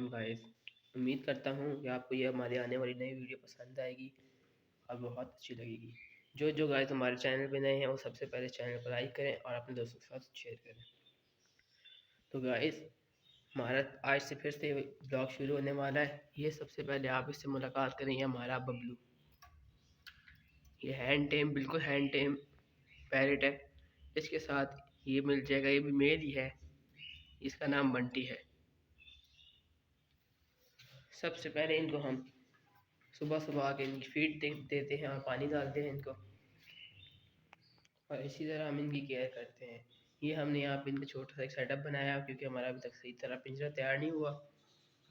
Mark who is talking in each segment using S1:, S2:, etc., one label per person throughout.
S1: वालेकुम गाइस। उम्मीद करता हूँ कि आपको ये हमारी आने वाली नई वीडियो पसंद आएगी और बहुत अच्छी लगेगी। जो गाइस हमारे चैनल पे नए हैं वो सबसे पहले चैनल को लाइक करें और अपने दोस्तों के साथ शेयर करें। तो गाइस हमारा आज से फिर से ब्लॉग शुरू होने वाला है। ये सबसे पहले आप इससे मुलाकात करें। ये हमारा बबलू, ये हैंड टेम, बिल्कुल हैंड टेम पैरेट है। इसके साथ ये मिल जाएगा, ये भी मेल ही है, इसका नाम बंटी है। सबसे पहले इनको हम सुबह सुबह आके इनकी फीड देते हैं और पानी डालते हैं इनको, और इसी तरह हम इनकी केयर करते हैं। ये हमने यहाँ पे इनका छोटा सा एक सेटअप बनाया क्योंकि हमारा अभी तक सही तरह पिंजरा तैयार नहीं हुआ।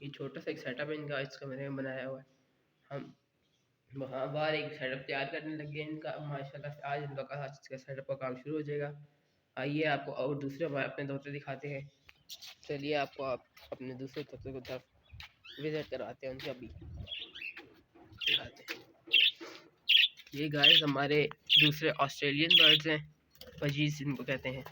S1: ये छोटा सा एक सेटअप है इनका, इस कमरे में बनाया हुआ है। हम वहाँ बाहर एक सेटअप तैयार करने लग गए इनका। माशाल्लाह से आज इनका सेटअप का काम शुरू हो जाएगा। आइए आपको और दूसरे हमारे अपने तोते दिखाते हैं। चलिए आपको आप अपने दूसरे तोते को तरफ विजिट कराते हैं, उनके अभी दिखाते हैं। ये गाइस हमारे दूसरे ऑस्ट्रेलियन बर्ड्स हैं, पजीज इनको कहते हैं।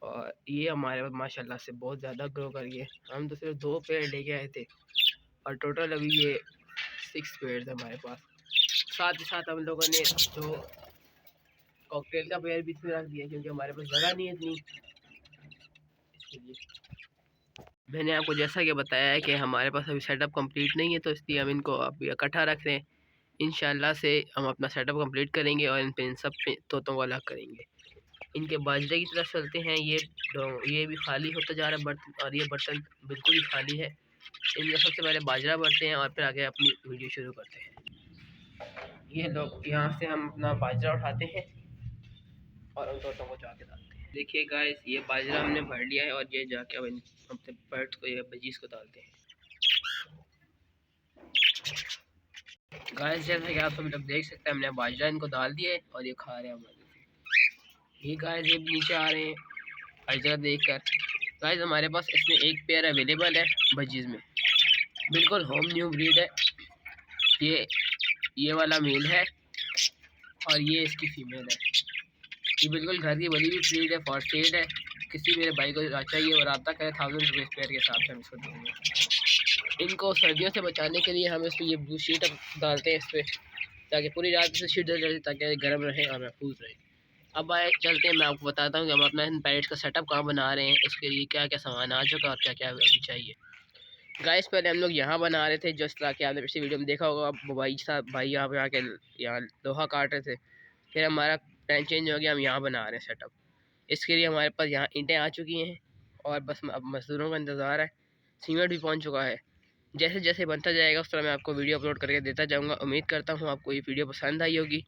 S1: और ये हमारे पास माशाल्लाह से बहुत ज़्यादा ग्रो कर गए। हम तो सिर्फ 2 पेड़ लेके आए थे और टोटल अभी ये 6 पेड़ है हमारे पास। साथ ही साथ हम लोगों ने जो कॉकटेल का पेड़ भी इसमें रख दिया क्योंकि हमारे पास जगह नहीं है इतनी। इसके लिए मैंने आपको जैसा कि बताया है कि हमारे पास अभी सेटअप कंप्लीट नहीं है, तो इसलिए हम इनको अभी इकट्ठा रख रहे हैं। इंशाल्लाह से हम अपना सेटअप कंप्लीट करेंगे और इन सब तोतों को अलग करेंगे। इनके बाजरे की तरफ चलते हैं। ये भी खाली होता जा रहा है बर्तन, और ये बर्तन बिल्कुल ही खाली है। इनमें सबसे पहले बाजरा भरते हैं और फिर आगे अपनी वीडियो शुरू करते हैं। ये लोग यहाँ से हम अपना बाजरा उठाते हैं और उन तोतों को जाके डालते हैं। देखिए गाइस, ये बाजरा हमने भर लिया है और ये जाके अब अपने बर्ड्स को, ये बजीज को डालते हैं। गाइस जैसा कि आप सब लोग देख सकते हैं, हमने बाजरा इनको डाल दिया है और ये खा रहे हैं हमारे। ये गाइस ये नीचे आ रहे हैं हर जगह देख कर। गाइस हमारे पास इसमें एक पेयर अवेलेबल है बजीज में, बिल्कुल होम न्यू ब्रीड है। ये वाला मेल है और ये इसकी फीमेल है। ये बिल्कुल घर की बनी हुई ब्रीड है, फॉर सेल है। किसी मेरे भाई को चाहिए और रब्ता करें 1000 रुपये पेयर के हिसाब से हम इसको देंगे। इनको सर्दियों से बचाने के लिए हम इस पर ये ब्लू शीट डालते हैं इस पर, ताकि पूरी रात से शीट डल जाए ताकि गर्म रहे और महफूज रहे। अब आए चलते हैं, मैं आपको बताता हूँ कि हम अपना पैरेट्स का सेटअप कहाँ बना रहे हैं, उसके लिए क्या क्या सामान आ चुका और क्या क्या अभी चाहिए। गाइस पहले हम लोग यहाँ बना रहे थे, जिस तरह कि आपने पिछली वीडियो में देखा होगा, भाई यहाँ लोहा काट रहे थे। फिर हमारा प्लान चेंज हो गया, हम यहाँ बना रहे हैं सेटअप। इसके लिए हमारे पास यहाँ ईंटें आ चुकी हैं और बस अब मजदूरों का इंतज़ार है। सीमेंट भी पहुँच चुका है। जैसे जैसे बनता जाएगा उस तरह मैं आपको वीडियो अपलोड करके देता जाऊँगा। उम्मीद करता हूँ आपको ये वीडियो पसंद आई होगी।